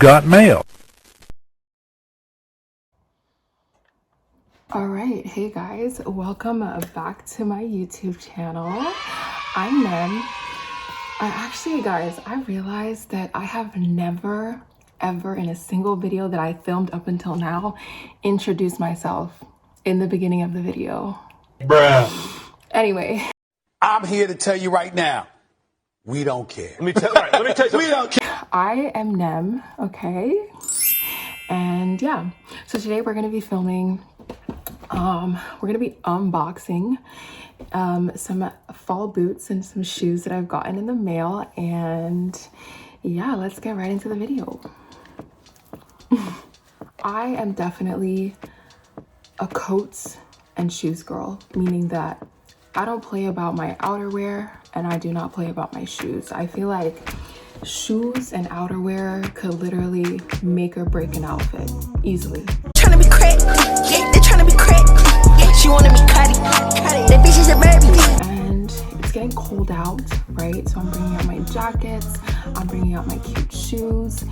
got mail. All right, hey guys, welcome back to my YouTube channel. I'm Nem. Guys, I realized that I have never ever in a single video that I filmed up until now introduced myself in the beginning of the video. Bruh. Anyway, I'm here to tell you right now, we don't care. Let me tell you something. We don't care. I am Nem, okay? And yeah, so today we're gonna be filming, we're gonna be unboxing some fall boots and some shoes that I've gotten in the mail. And yeah, let's get right into the video. I am definitely a coats and shoes girl, meaning that I don't play about my outerwear and I do not play about my shoes. I feel like shoes and outerwear could literally make or break an outfit easily. Trying to be cracked, yeah, they trying to be cracked, yeah, she wanna be cutty, that bitch is a baby. And it's getting cold out, right? So I'm bringing out my jackets, I'm bringing out my cute shoes.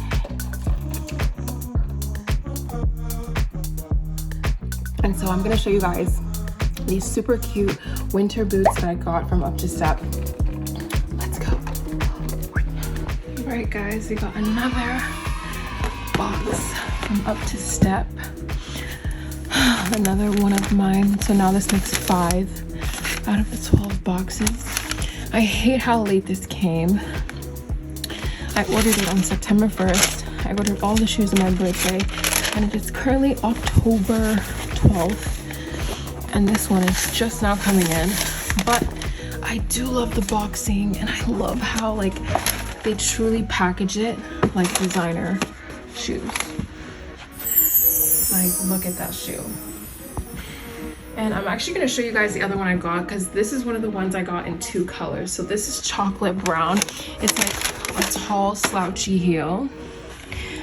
And so I'm gonna show you guys these super cute winter boots that I got from Up to Step. Let's go. All right guys, we got another box from Up to Step. Another one of mine. So now this makes 5 out of the 12 boxes. I hate how late this came. I ordered it on September 1st. I ordered all the shoes on my birthday, and it is currently October 12th. And this one is just now coming in. But I do love the boxing, and I love how like they truly package it like designer shoes. Like, look at that shoe. And I'm actually going to show you guys the other one I got, because this is one of the ones I got in 2 colors. So this is chocolate brown. It's like a tall slouchy heel.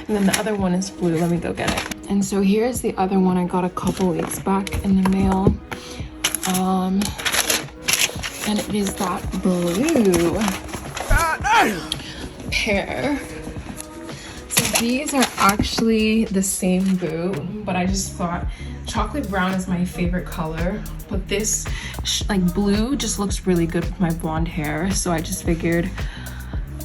And then the other one is blue. Let me go get it. And so here's the other one I got a couple weeks back in the mail. And it is that blue pair. So these are actually the same boot, but I just thought chocolate brown is my favorite color, but this like blue just looks really good with my blonde hair. So I just figured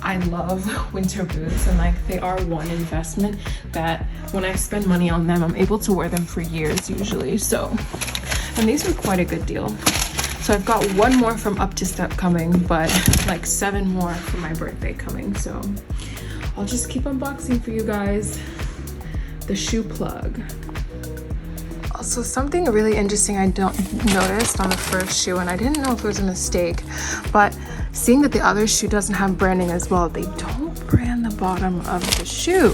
I love winter boots, and like they are one investment that when I spend money on them, I'm able to wear them for years usually. So, and these are quite a good deal. So I've got 1 more from Up to Step coming, but like 7 more for my birthday coming. So I'll just keep unboxing for you guys. The shoe plug. Also, something really interesting I noticed on the first shoe, and I didn't know if it was a mistake, but seeing that the other shoe doesn't have branding as well, they don't brand the bottom of the shoe.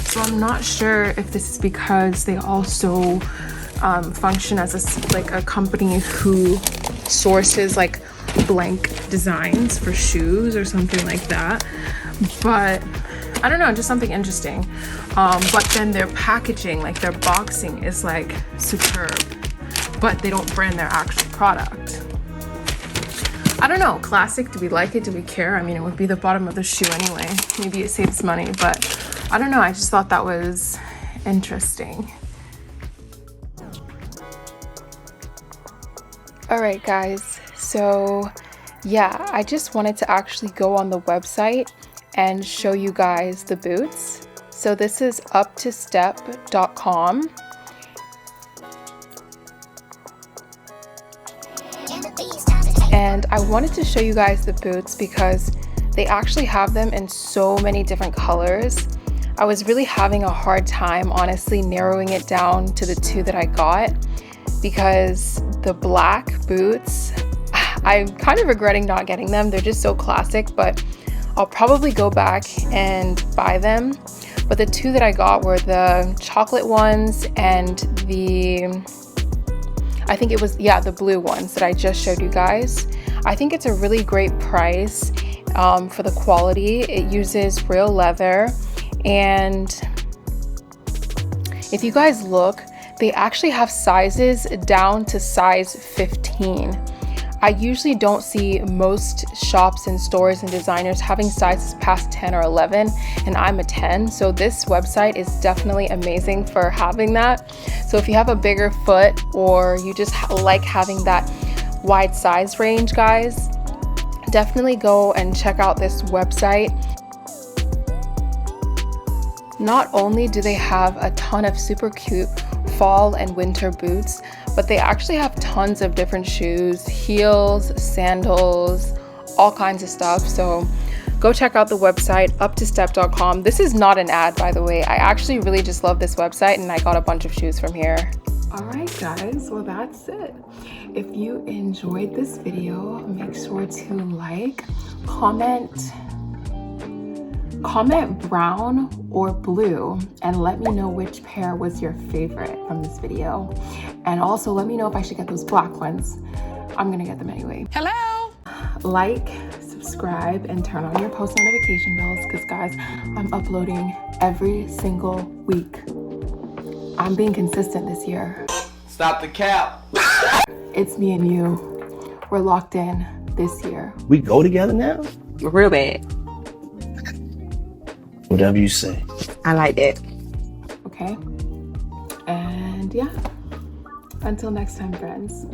So I'm not sure if this is because they also function as a company who sources like blank designs for shoes or something like that. But I don't know, just something interesting. But then their packaging, like their boxing is like superb, but they don't brand their actual product. I don't know, classic, do we like it, do we care? I mean, it would be the bottom of the shoe anyway. Maybe it saves money, but I don't know, I just thought that was interesting. All right guys, so yeah, I just wanted to actually go on the website and show you guys the boots. So this is uptostep.com. And I wanted to show you guys the boots because they actually have them in so many different colors. I was really having a hard time, honestly, narrowing it down to the 2 that I got, because the black boots, I'm kind of regretting not getting them. They're just so classic, but I'll probably go back and buy them. But the 2 that I got were the chocolate ones and I think it was, the blue ones that I just showed you guys. I think it's a really great price for the quality. It uses real leather, and if you guys look, they actually have sizes down to size 15. I usually don't see most shops and stores and designers having sizes past 10 or 11, and I'm a 10, so this website is definitely amazing for having that. So if you have a bigger foot or you just like having that wide size range, guys, definitely go and check out this website. Not only do they have a ton of super cute fall and winter boots, but they actually have tons of different shoes, heels, sandals, all kinds of stuff. So go check out the website, uptostep.com. This is not an ad, by the way. I actually really just love this website and I got a bunch of shoes from here. All right, guys, well, that's it. If you enjoyed this video, make sure to like, comment brown or blue, and let me know which pair was your favorite from this video. And also let me know if I should get those black ones. I'm gonna get them anyway. Hello! Like, subscribe, and turn on your post notification bells, because guys, I'm uploading every single week. I'm being consistent this year. Stop the cap. It's me and you. We're locked in this year. We go together now? Real bad. Whatever you say. I like that. Okay? And yeah, until next time, friends.